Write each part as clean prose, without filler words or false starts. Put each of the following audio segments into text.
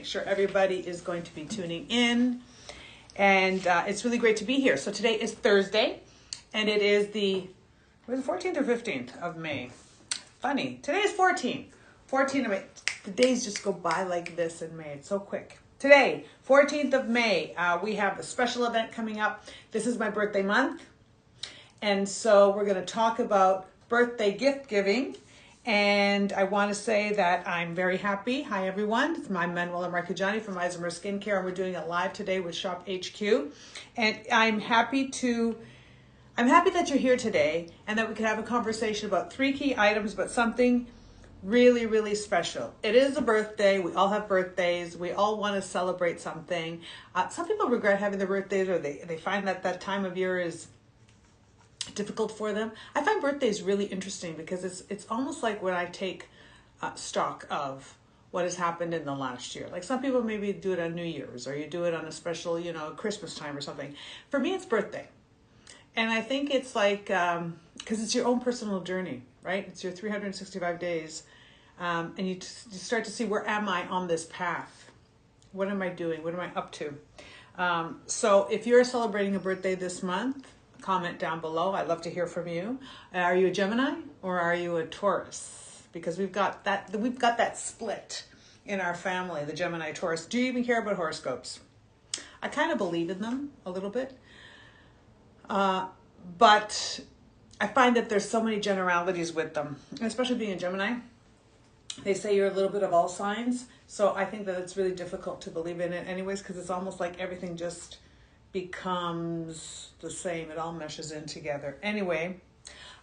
Sure everybody is going to be tuning in, and it's really great to be here. So today is Thursday, and it is the 14th or 15th of May. Funny, today is 14th of May. The days just go by like this in May. It's so quick. Today, 14th of May, we have a special event coming up. This is my birthday month, and so we're going to talk about birthday gift giving. And I want to say that I'm very happy. Hi, everyone. I'm Manuela from Isomers Skincare, and we're doing it live today with Shop HQ. And I'm happy that you're here today and that we can have a conversation about 3 key items, but something really, really special. It is a birthday. We all have birthdays. We all want to celebrate something. Some people regret having their birthdays, or they find that that time of year is difficult for them. I find birthdays really interesting because it's almost like when I take stock of what has happened in the last year. Like some people maybe do it on New Year's, or you do it on a special, Christmas time or something. For me, it's birthday. And I think it's like, because it's your own personal journey, right? It's your 365 days. And you start to see, where am I on this path? What am I doing? What am I up to? So if you're celebrating a birthday this month, comment down below. I'd love to hear from you. Are you a Gemini or are you a Taurus? Because we've got that split in our family, the Gemini Taurus. Do you even care about horoscopes? I kind of believe in them a little bit. But I find that there's so many generalities with them, especially being a Gemini. They say you're a little bit of all signs. So I think that it's really difficult to believe in it anyways, because it's almost like everything just becomes the same. It all meshes in together. Anyway,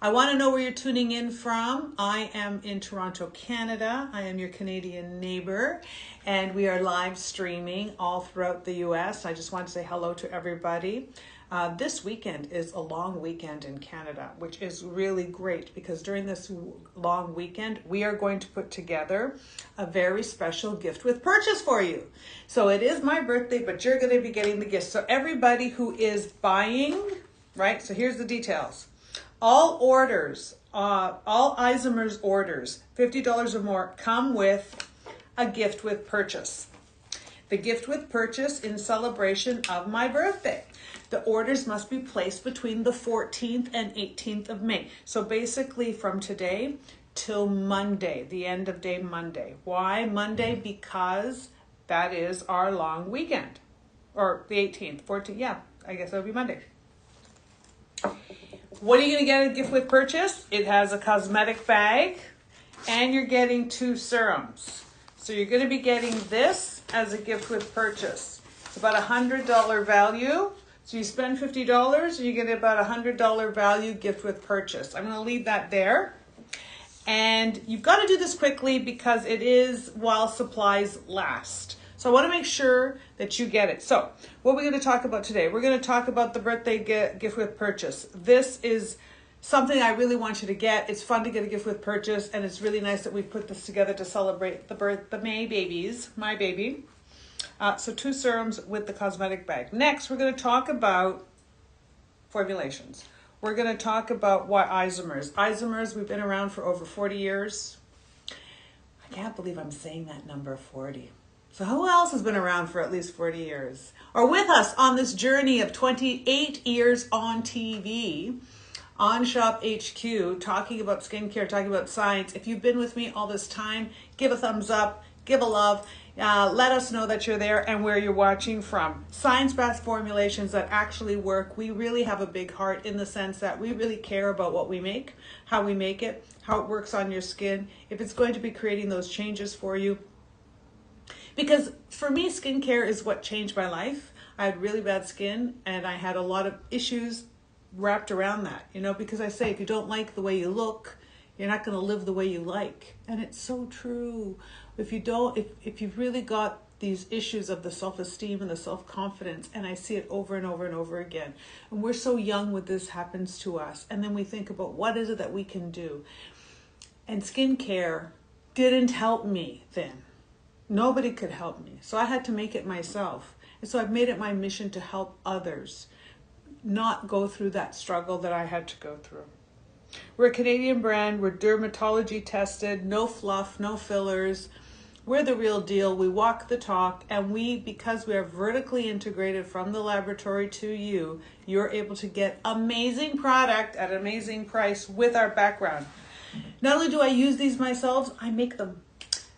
I want to know where you're tuning in from. I am in Toronto, Canada. I am your Canadian neighbor, and we are live streaming all throughout the US. I just want to say hello to everybody. This weekend is a long weekend in Canada, which is really great because during this long weekend, we are going to put together a very special gift with purchase for you. So it is my birthday, but you're going to be getting the gift. So everybody who is buying, right? So here's the details. All orders, all Isomers orders, $50 or more, come with a gift with purchase. The gift with purchase in celebration of my birthday. The orders must be placed between the 14th and 18th of May. So basically from today till Monday, the end of day Monday. Why Monday? Because that is our long weekend. Or the 18th, 14th, yeah, I guess it'll be Monday. What are you going to get a gift with purchase? It has a cosmetic bag, and you're getting 2 serums. So you're going to be getting this as a gift with purchase. It's about $100 value. So you spend $50, you get about $100 value gift with purchase. I'm going to leave that there. And you've got to do this quickly because it is while supplies last. So I want to make sure that you get it. So what we're going to talk about today, we're going to talk about the birthday gift with purchase. This is something I really want you to get. It's fun to get a gift with purchase, and it's really nice that we've put this together to celebrate the May babies, my baby. So 2 serums with the cosmetic bag. Next, we're going to talk about formulations. We're going to talk about why Isomers. Isomers, we've been around for over 40 years. I can't believe I'm saying that number, 40. So who else has been around for at least 40 years? Or with us on this journey of 28 years on TV, on Shop HQ, talking about skincare, talking about science. If you've been with me all this time, give a thumbs up, give a love. Let us know that you're there and where you're watching from. Science-based formulations that actually work. We really have a big heart in the sense that we really care about what we make, how we make it, how it works on your skin, if it's going to be creating those changes for you. Because for me, skincare is what changed my life. I had really bad skin, and I had a lot of issues wrapped around that, because I say, if you don't like the way you look, you're not going to live the way you like. And it's so true. If you've really got these issues of the self-esteem and the self-confidence, and I see it over and over and over again. And we're so young when this happens to us. And then we think about what is it that we can do. And skincare didn't help me then. Nobody could help me. So I had to make it myself. And so I've made it my mission to help others not go through that struggle that I had to go through. We're a Canadian brand. We're dermatology tested, no fluff, no fillers. We're the real deal. We walk the talk, and because we are vertically integrated from the laboratory to you, you're able to get amazing product at an amazing price with our background. Not only do I use these myself, I make them.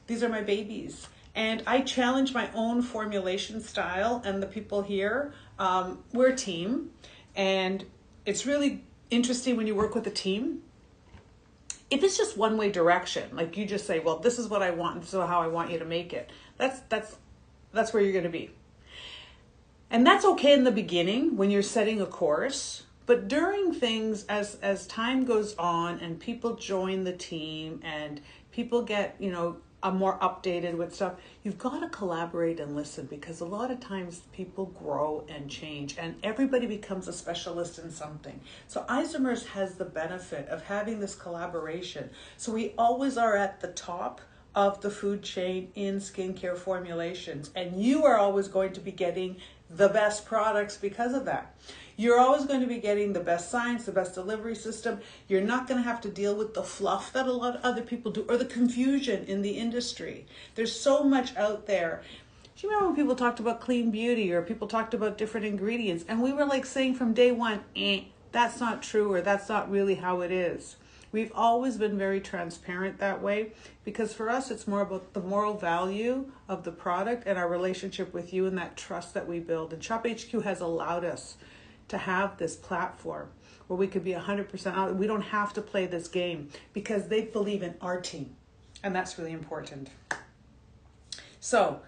These are my babies. And I challenge my own formulation style, and the people here, we're a team. And it's really interesting when you work with a team. If it's just one way direction, like you just say, well, this is what I want, and this is how I want you to make it. That's where you're going to be. And that's okay in the beginning when you're setting a course. But during things, as time goes on and people join the team and people get, more updated with stuff, you've got to collaborate and listen, because a lot of times people grow and change and everybody becomes a specialist in something. So Isomers has the benefit of having this collaboration. So we always are at the top of the food chain in skincare formulations, and you are always going to be getting the best products because of that. You're always going to be getting the best science, the best delivery system. You're not going to have to deal with the fluff that a lot of other people do, or the confusion in the industry. There's so much out there. Do you remember when people talked about clean beauty, or people talked about different ingredients, and we were like saying from day one, that's not true, or that's not really how it is. We've always been very transparent that way, because for us it's more about the moral value of the product and our relationship with you and that trust that we build. And Shop HQ has allowed us to have this platform where we could be 100% out. We don't have to play this game because they believe in our team, and that's really important. So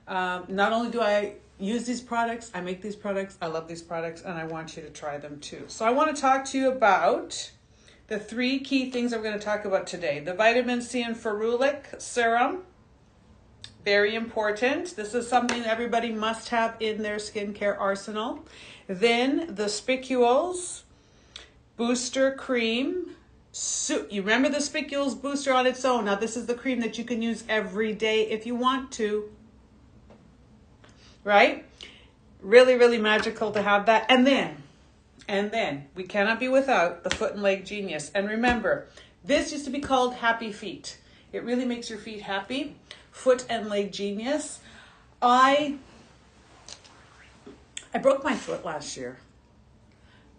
not only do I use these products, I make these products, I love these products, and I want you to try them too. So I want to talk to you about the 3 key things I'm going to talk about today. The vitamin C and ferulic serum, very important. This is something everybody must have in their skincare arsenal. Then the Spicules Booster Cream. You remember the Spicules Booster on its own. Now this is the cream that you can use every day if you want to. Right? Really, really magical to have that. And then we cannot be without the Foot and Leg Genius. And remember, this used to be called Happy Feet. It really makes your feet happy. Foot and Leg Genius. I broke my foot last year,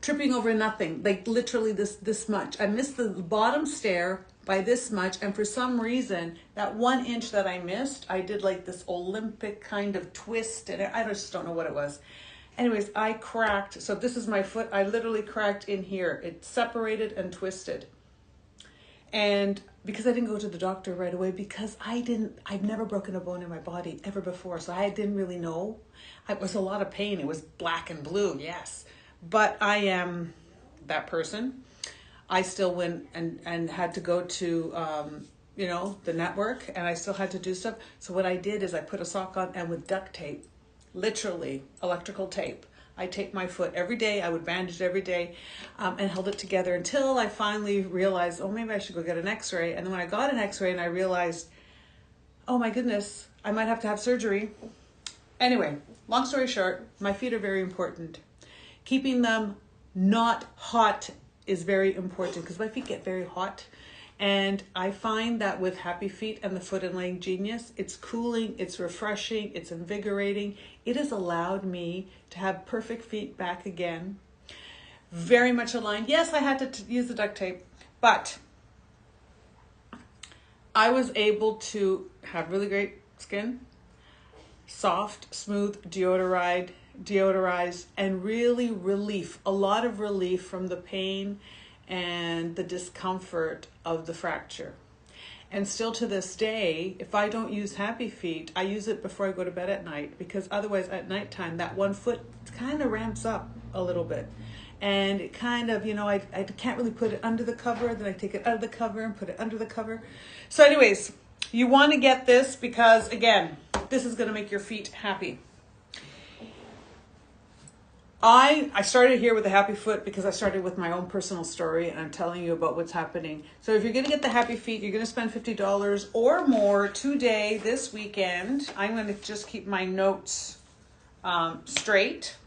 tripping over nothing, like literally this much. I missed the bottom stair by this much, and for some reason, that 1 inch that I missed, I did like this Olympic kind of twist, and I just don't know what it was. Anyways, I cracked. So this is my foot. I literally cracked in here. It separated and twisted. And because I didn't go to the doctor right away, because I've never broken a bone in my body ever before. So I didn't really know. It was a lot of pain. It was black and blue, yes. But I am that person. I still went and had to go to, the network, and I still had to do stuff. So what I did is I put a sock on, and with duct tape, literally electrical tape, I take my foot every day. I would bandage it every day, and held it together until I finally realized, oh, maybe I should go get an x-ray. And then when I got an x-ray and I realized, oh my goodness, I might have to have surgery. Anyway, long story short, my feet are very important. Keeping them not hot is very important, because my feet get very hot. And I find that with Happy Feet and the Foot and Leg Genius, it's cooling, it's refreshing, it's invigorating. It has allowed me to have perfect feet back again. Very much aligned. Yes, I had to use the duct tape, but I was able to have really great skin, soft, smooth, deodorized, and really a lot of relief from the pain and the discomfort of the fracture. And still to this day, if I don't use Happy Feet, I use it before I go to bed at night, because otherwise at nighttime, that one foot kind of ramps up a little bit. And it kind of, I can't really put it under the cover, then I take it out of the cover and put it under the cover. So anyways, you want to get this because, again, this is going to make your feet happy. I started here with the Happy Foot because I started with my own personal story, and I'm telling you about what's happening. So if you're going to get the Happy Feet, you're going to spend $50 or more today, this weekend. I'm going to just keep my notes straight.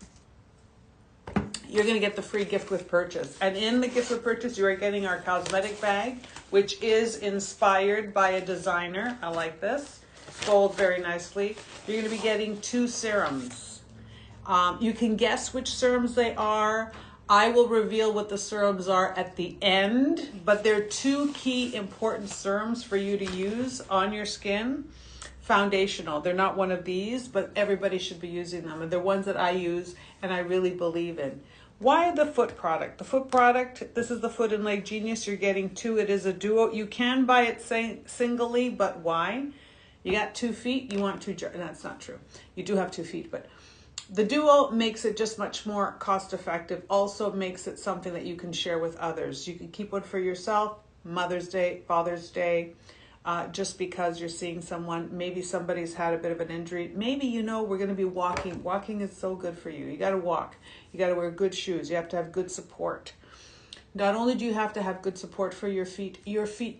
You're going to get the free gift with purchase. And in the gift with purchase, you are getting our cosmetic bag, which is inspired by a designer. I like this. fold very nicely. You're going to be getting 2 serums. You can guess which serums they are. I will reveal what the serums are at the end, but they're 2 key important serums for you to use on your skin. Foundational. They're not one of these, but everybody should be using them. And they're ones that I use and I really believe in. Why the foot product? The foot product, this is the Foot and Leg Genius. You're getting 2. It is a duo. You can buy it singly, but why? You got 2 feet, you want 2 jars. That's not true. You do have 2 feet, but the duo makes it just much more cost effective. Also makes it something that you can share with others. You can keep one for yourself, Mother's Day, Father's Day, just because you're seeing someone, maybe somebody's had a bit of an injury. Maybe, you know, we're going to be walking. Walking is so good for you. You got to walk. You got to wear good shoes. You have to have good support. Not only do you have to have good support for your feet,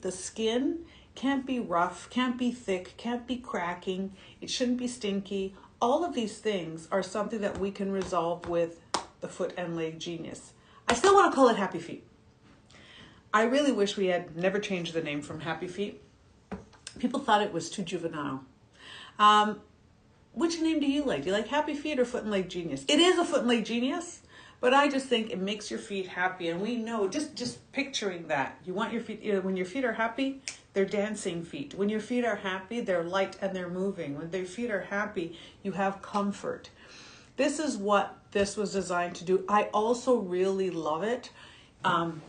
the skin can't be rough, can't be thick, can't be cracking. It shouldn't be stinky. All of these things are something that we can resolve with the Foot and Leg Genius. I still want to call it Happy Feet. I really wish we had never changed the name from Happy Feet. People thought it was too juvenile. Which name do you like? Do you like Happy Feet or Foot and Leg Genius? It is a Foot and Leg Genius, but I just think it makes your feet happy. And we know, just picturing that. You want your feet, when your feet are happy, they're dancing feet. When your feet are happy, they're light and they're moving. When their feet are happy, you have comfort. This is what this was designed to do. I also really love it. I'm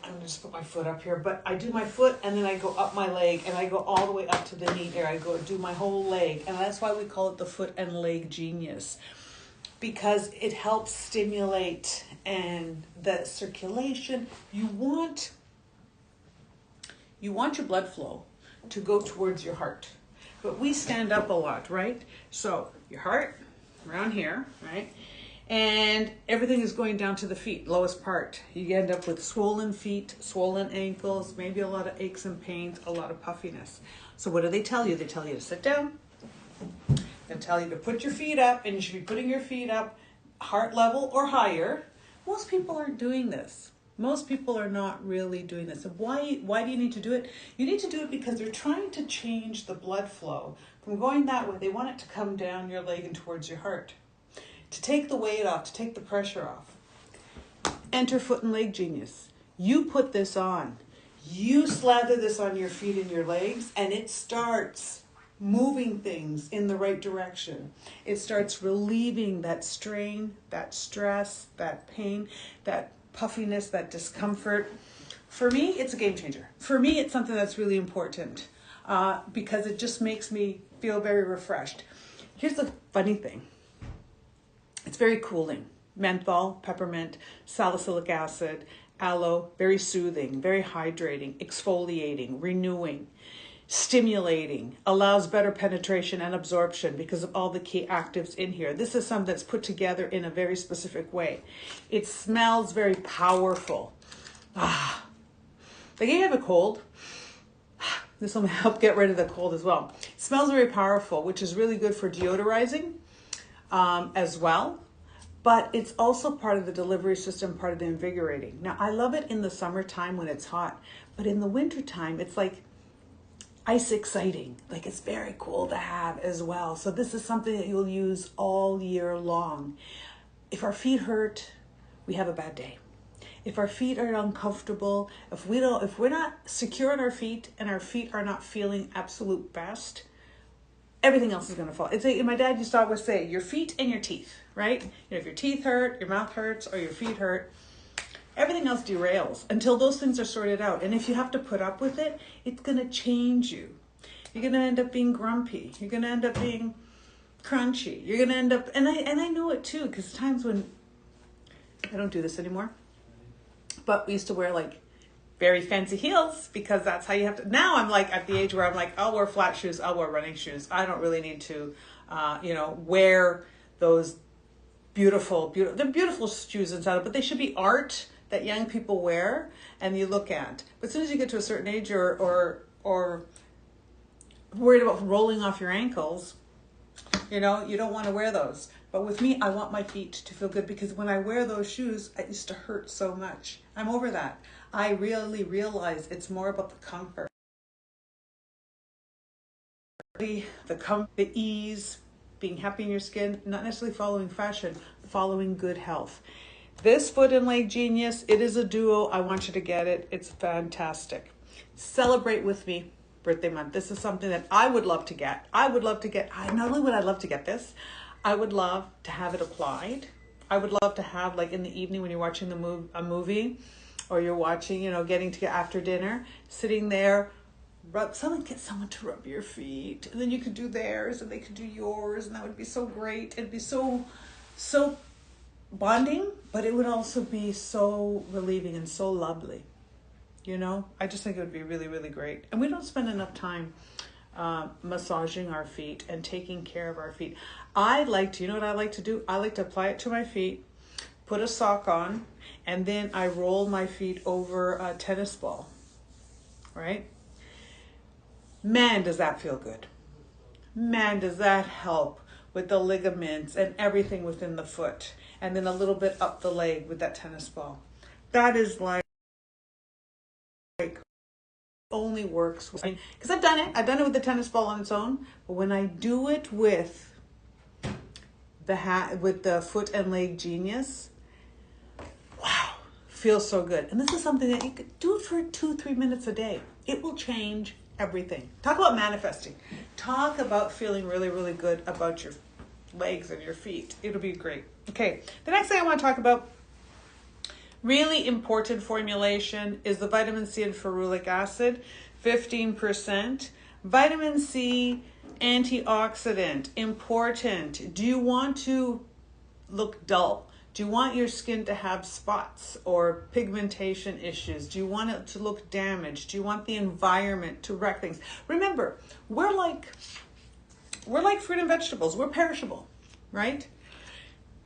going to just put my foot up here, but I do my foot and then I go up my leg and I go all the way up to the knee there. I go do my whole leg, and that's why we call it the Foot and Leg Genius, because it helps stimulate and the circulation. You want your blood flow to go towards your heart, but we stand up a lot, right? So your heart around here, right? And everything is going down to the feet, lowest part. You end up with swollen feet, swollen ankles, maybe a lot of aches and pains, a lot of puffiness. So what do they tell you? They tell you to sit down. They tell you to put your feet up, and you should be putting your feet up heart level or higher. Most people aren't doing this. Most people are not really doing this. And why do you need to do it? You need to do it because they're trying to change the blood flow from going that way. They want it to come down your leg and towards your heart, to take the weight off, to take the pressure off. Enter Foot and Leg Genius. You put this on. You slather this on your feet and your legs, and it starts moving things in the right direction. It starts relieving that strain, that stress, that pain, that puffiness, that discomfort. For me, it's a game changer. For me, it's something that's really important because it just makes me feel very refreshed. Here's the funny thing. It's very cooling. Menthol, peppermint, salicylic acid, aloe, very soothing, very hydrating, exfoliating, renewing, stimulating, allows better penetration and absorption because of all the key actives in here. This is something that's put together in a very specific way. It smells very powerful. Like you have a cold, this will help get rid of the cold as well. It smells very powerful, which is really good for deodorizing as well. But it's also part of the delivery system, part of the invigorating. Now, I love it in the summertime when it's hot, but in the wintertime, it's like ice exciting. Like it's very cool to have as well. So this is something that you'll use all year long. If our feet hurt, we have a bad day. If our feet are uncomfortable, if we're not secure in our feet and our feet are not feeling absolute best, everything else is going to fall. It's my dad used to always say, your feet and your teeth, right? If your teeth hurt, your mouth hurts, or your feet hurt, everything else derails until those things are sorted out. And if you have to put up with it, it's going to change you. You're going to end up being grumpy. You're going to end up being crunchy. You're going to end up, and I know it too, because times when, I don't do this anymore, but we used to wear like very fancy heels because that's how you have to. Now I'm like at the age where I'm like, I'll wear flat shoes, I'll wear running shoes. I don't really need to, wear those beautiful shoes inside, but they should be art that young people wear and you look at. But as soon as you get to a certain age or worried about rolling off your ankles, you don't want to wear those. But with me, I want my feet to feel good because when I wear those shoes, it used to hurt so much. I'm over that. I really realize it's more about the comfort. the ease, being happy in your skin, not necessarily following fashion, following good health. This Foot and Leg Genius, it is a duo. I want you to get it. It's fantastic. Celebrate with me birthday month. This is something that I would love to get. Not only would I love to get this, I would love to have it applied. I would love to have, like in the evening when you're watching a movie, or you're watching, getting to after dinner, sitting there, get someone to rub your feet, and then you could do theirs and they could do yours, and that would be so great. It'd be so bonding, but it would also be so relieving and so lovely. I just think it would be really, really great. And we don't spend enough time massaging our feet and taking care of our feet. You know what I like to do? I like to apply it to my feet, put a sock on, and then I roll my feet over a tennis ball, right? Man, does that feel good. Man, does that help with the ligaments and everything within the foot. And then a little bit up the leg with that tennis ball. That is like only works because I've done it with the tennis ball on its own, but when I do it with the Foot and Leg Genius, wow, feels so good. And this is something that you could do for 2-3 minutes a day. It will change everything. Talk about manifesting. Talk about feeling really, really good about your legs and your feet. It'll be great. Okay, the next thing I want to talk about, really important formulation, is the vitamin C and ferulic acid, 15%. Vitamin C, antioxidant, important. Do you want to look dull? Do you want your skin to have spots or pigmentation issues? Do you want it to look damaged? Do you want the environment to wreck things? Remember, we're like fruit and vegetables. We're perishable, right?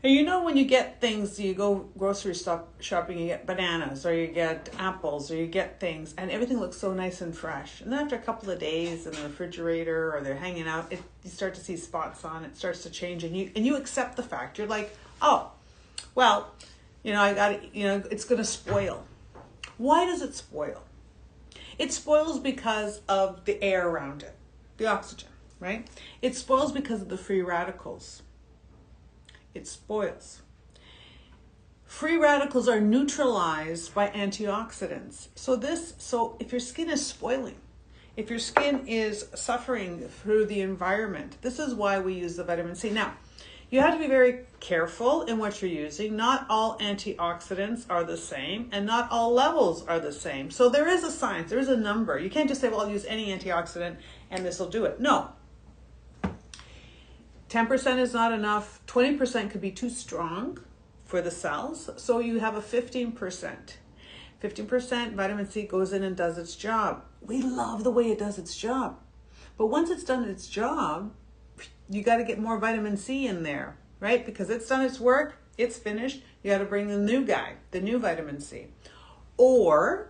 And when you get things, you go grocery shopping, you get bananas or you get apples or you get things, and everything looks so nice and fresh. And then after a couple of days in the refrigerator or they're hanging out, you start to see spots on it, starts to change, and you accept the fact. You're like, oh, well, I got it, it's going to spoil. Why does it spoil? It spoils because of the air around it, the oxygen, right? It spoils because of the free radicals. It spoils. Free radicals are neutralized by antioxidants. So if your skin is spoiling, if your skin is suffering through the environment, this is why we use the vitamin C. Now, you have to be very careful in what you're using. Not all antioxidants are the same, and not all levels are the same. So there is a science, there is a number. You can't just say, well, I'll use any antioxidant and this will do it. No. 10% is not enough. 20% could be too strong for the cells. So you have a 15%. 15% vitamin C goes in and does its job. We love the way it does its job. But once it's done its job, you got to get more vitamin C in there, right? Because it's done its work, it's finished. You got to bring the new guy, the new vitamin C. Or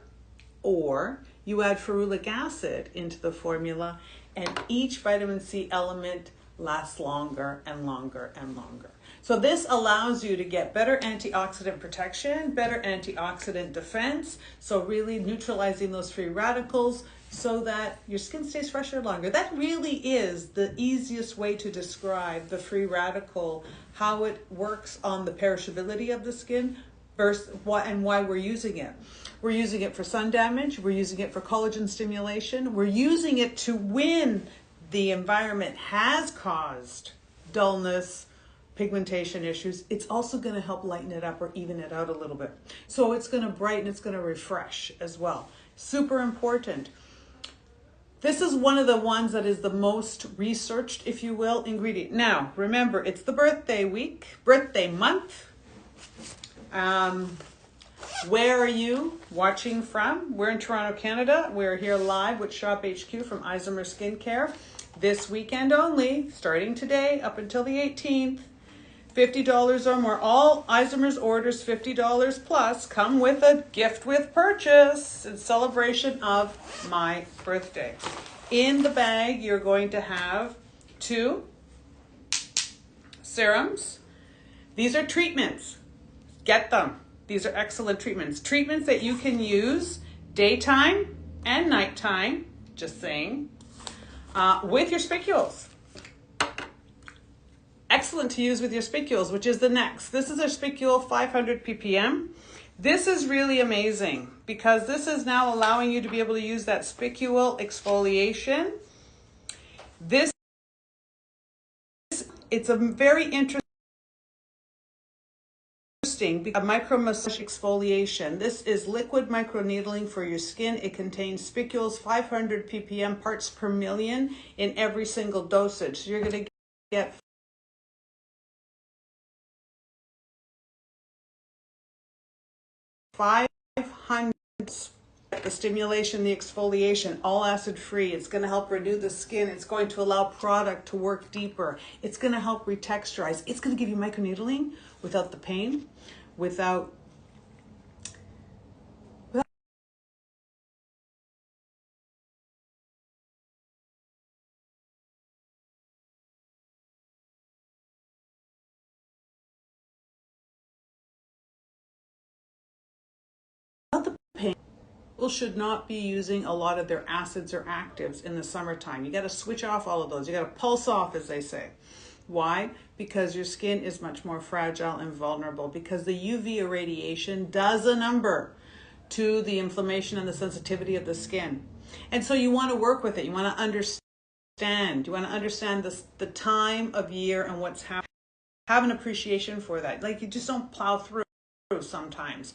you add ferulic acid into the formula, and each vitamin C element lasts longer and longer and longer. So this allows you to get better antioxidant protection, better antioxidant defense. So really neutralizing those free radicals so that your skin stays fresher longer. That really is the easiest way to describe the free radical, how it works on the perishability of the skin versus why we're using it. We're using it for sun damage. We're using it for collagen stimulation. We're using it to when the environment has caused dullness, pigmentation issues. It's also going to help lighten it up or even it out a little bit. So it's going to brighten, it's going to refresh as well. Super important. This is one of the ones that is the most researched, if you will, ingredient. Now, remember, it's the birthday month. Where are you watching from? We're in Toronto, Canada. We're here live with Shop HQ from Isomers Skincare. This weekend only, starting today up until the 18th, $50 or more. All Isomers orders $50 plus come with a gift with purchase in celebration of my birthday. In the bag, you're going to have 2 serums. These are treatments. Get them. These are excellent treatments. Treatments that you can use daytime and nighttime, just saying. with your spicules. Excellent to use with your spicules, which is the next. This is our spicule 500 ppm. This is really amazing because this is now allowing you to be able to use that spicule exfoliation. It's a very interesting a micro massage exfoliation. This is liquid microneedling for your skin. It contains spicules 500 ppm parts per million in every single dosage. So you're going to get 500, the stimulation, the exfoliation, all acid free. It's going to help renew the skin. It's going to allow product to work deeper. It's going to help retexturize. It's going to give you microneedling without the pain, without the pain. People should not be using a lot of their acids or actives in the summertime. You got to switch off all of those. You got to pulse off, as they say. Why? Because your skin is much more fragile and vulnerable, because the UV irradiation does a number to the inflammation and the sensitivity of the skin. And so you want to work with it. You want to understand. You want to understand the time of year and what's happening. Have an appreciation for that. Like, you just don't plow through sometimes.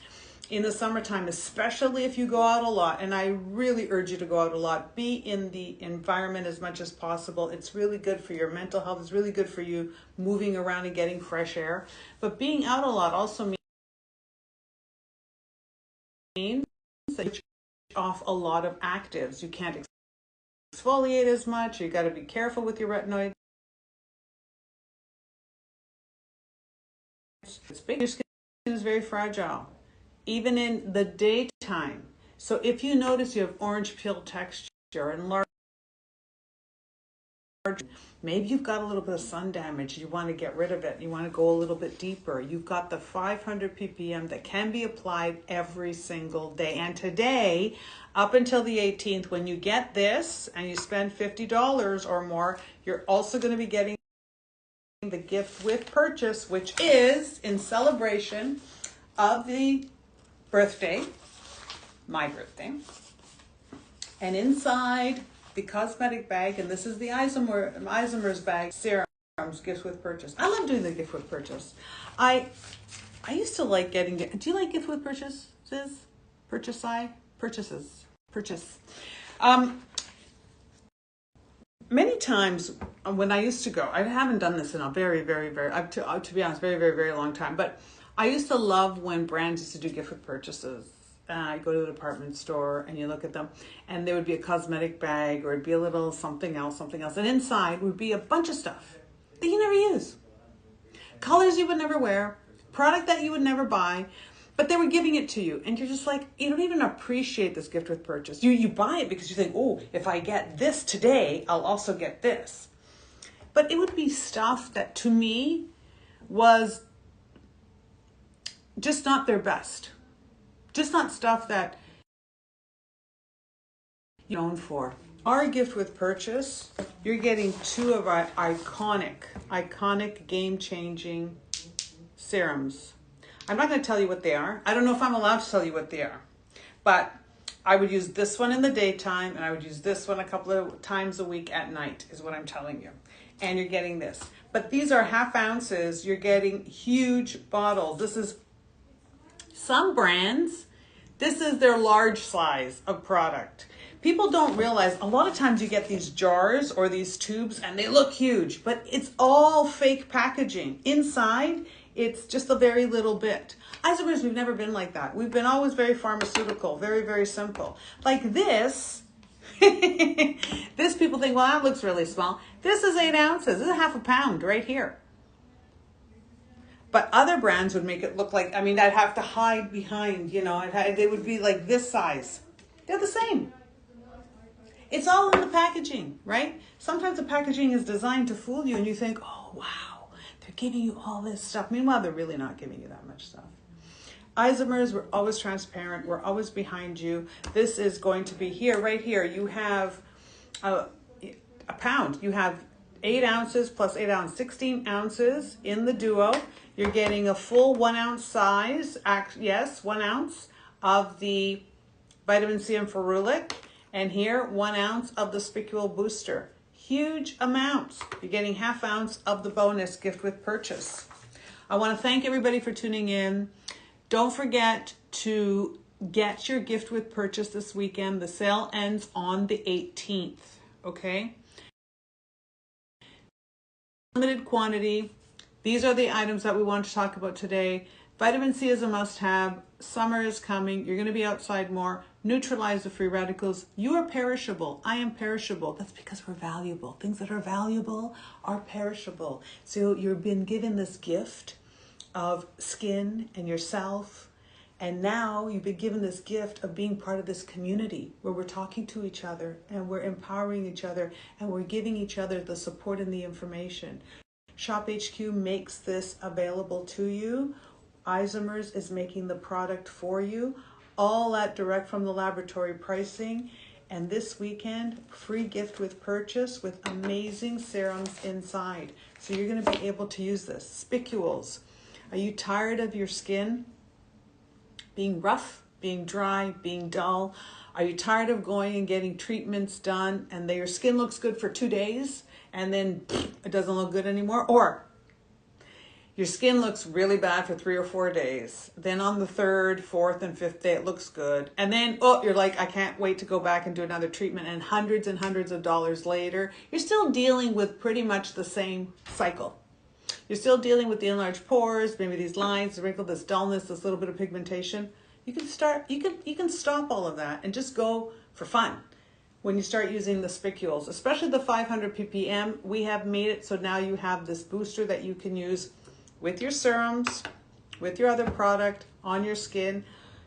In the summertime, especially if you go out a lot, and I really urge you to go out a lot, be in the environment as much as possible. It's really good for your mental health. It's really good for you moving around and getting fresh air. But being out a lot also means that you switch off a lot of actives. You can't exfoliate as much. You got to be careful with your retinoids. It's big. Your skin is very fragile, even in the daytime. So if you notice you have orange peel texture and large, maybe you've got a little bit of sun damage, you want to get rid of it, you want to go a little bit deeper, you've got the 500 ppm that can be applied every single day. And today, up until the 18th, when you get this and you spend $50 or more, you're also going to be getting the gift with purchase, which is in celebration of the birthday, my birthday. And inside the cosmetic bag, and this is the Isomers bag, serums, gift with purchase. I love doing the gift with purchase. I used to like getting, do you like gift with purchases? Purchase. Many times when I used to go, I haven't done this in a very, to be honest, very long time, but I used to love when brands used to do gift with purchases. I go to the department store and you look at them, and there would be a cosmetic bag, or it'd be a little something else, and inside would be a bunch of stuff that you never use. Colors you would never wear, product that you would never buy, but they were giving it to you, and you're just like, you don't even appreciate this gift with purchase. You buy it because you think, oh, if I get this today, I'll also get this. But it would be stuff that to me was just not their best. Just not stuff that you're known for. Our gift with purchase, you're getting two of our iconic game-changing serums. I'm not going to tell you what they are. I don't know if I'm allowed to tell you what they are. But I would use this one in the daytime, and I would use this one a couple of times a week at night, is what I'm telling you. And you're getting this. But these are half ounces. You're getting huge bottles. This is some brands, this is their large size of product. People don't realize a lot of times you get these jars or these tubes and they look huge, but it's all fake packaging. Inside, it's just a very little bit. Isomers, we've never been like that. We've been always very pharmaceutical, very simple. Like this, this people think, well, that looks really small. This is 8 ounces. This is half a pound right here. But other brands would make it look like, I'd have to hide behind, they would be like this size. They're the same. It's all in the packaging, right? Sometimes the packaging is designed to fool you and you think, oh, wow, they're giving you all this stuff. Meanwhile, they're really not giving you that much stuff. Isomers, we're always transparent. We're always behind you. This is going to be here, right here. You have a a pound. You have 8 ounces plus 8 ounces, 16 ounces in the duo. You're getting a full 1 ounce size, yes, 1 ounce of the vitamin C and ferulic, and here 1 ounce of the spicule booster. Huge amounts. You're getting ½ ounce of the bonus gift with purchase. I want to thank everybody for tuning in. Don't forget to get your gift with purchase this weekend. The sale ends on the 18th, okay? Limited quantity. These are the items that we want to talk about today. Vitamin C is a must-have. Summer is coming. You're going to be outside more. Neutralize the free radicals. You are perishable. I am perishable. That's because we're valuable. Things that are valuable are perishable. So you've been given this gift of skin and yourself. And now you've been given this gift of being part of this community where we're talking to each other and we're empowering each other and we're giving each other the support and the information. Shop HQ makes this available to you. Isomers is making the product for you. All at direct from the laboratory pricing. And this weekend, free gift with purchase with amazing serums inside. So you're going to be able to use this. Spicules. Are you tired of your skin being rough, being dry, being dull? Are you tired of going and getting treatments done and your skin looks good for 2 days and then it doesn't look good anymore? Or your skin looks really bad for 3 or 4 days. Then on the 3rd, 4th, and 5th day, it looks good. And then, you're like, I can't wait to go back and do another treatment. And hundreds and hundreds of dollars later, you're still dealing with pretty much the same cycle. You're still dealing with the enlarged pores, maybe these lines, the wrinkle, this dullness, this little bit of pigmentation. You can stop all of that and just go for fun when you start using the spicules, especially the 500 ppm. We have made it so now you have this booster that you can use with your serums, with your other product on your skin,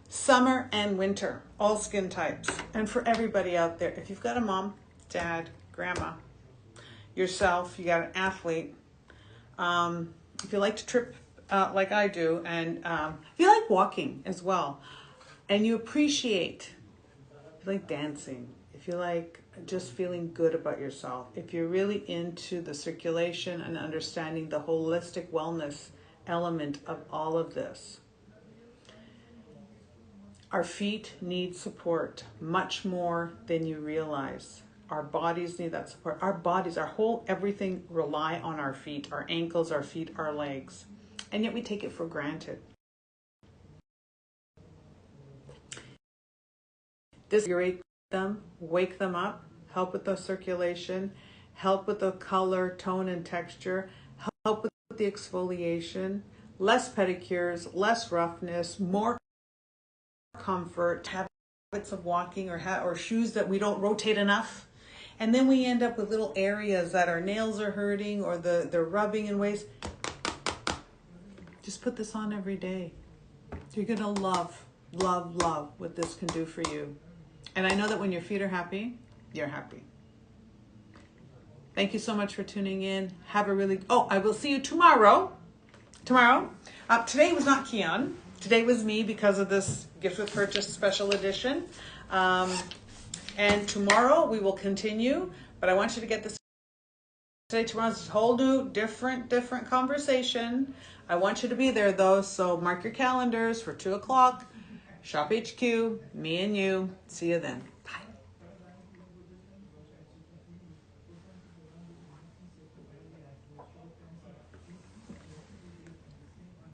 summer and winter, all skin types. And for everybody out there, if you've got a mom, dad, grandma, yourself, you got an athlete, if you like to trip like I do, and if you like walking as well, and you appreciate, if you like dancing, if you like just feeling good about yourself, if you're really into the circulation and understanding the holistic wellness element of all of this, our feet need support much more than you realize. Our bodies need that support. Our bodies, our whole everything rely on our feet, our ankles, our feet, our legs. And yet we take it for granted. This them, wake them up, help with the circulation, help with the color, tone, and texture, help with the exfoliation, less pedicures, less roughness, more comfort, habits of walking or shoes that we don't rotate enough. And then we end up with little areas that our nails are hurting or they're rubbing in ways. Just put this on every day. You're going to love what this can do for you. And I know that when your feet are happy, you're happy. Thank you so much for tuning in. Have a really, I will see you tomorrow. Today was not Keon. Today was me because of this gift with purchase special edition. And tomorrow we will continue, but I want you to get this today. Tomorrow's a whole new, different conversation. I want you to be there though, so mark your calendars for 2 o'clock. Shop HQ, me and you. See you then.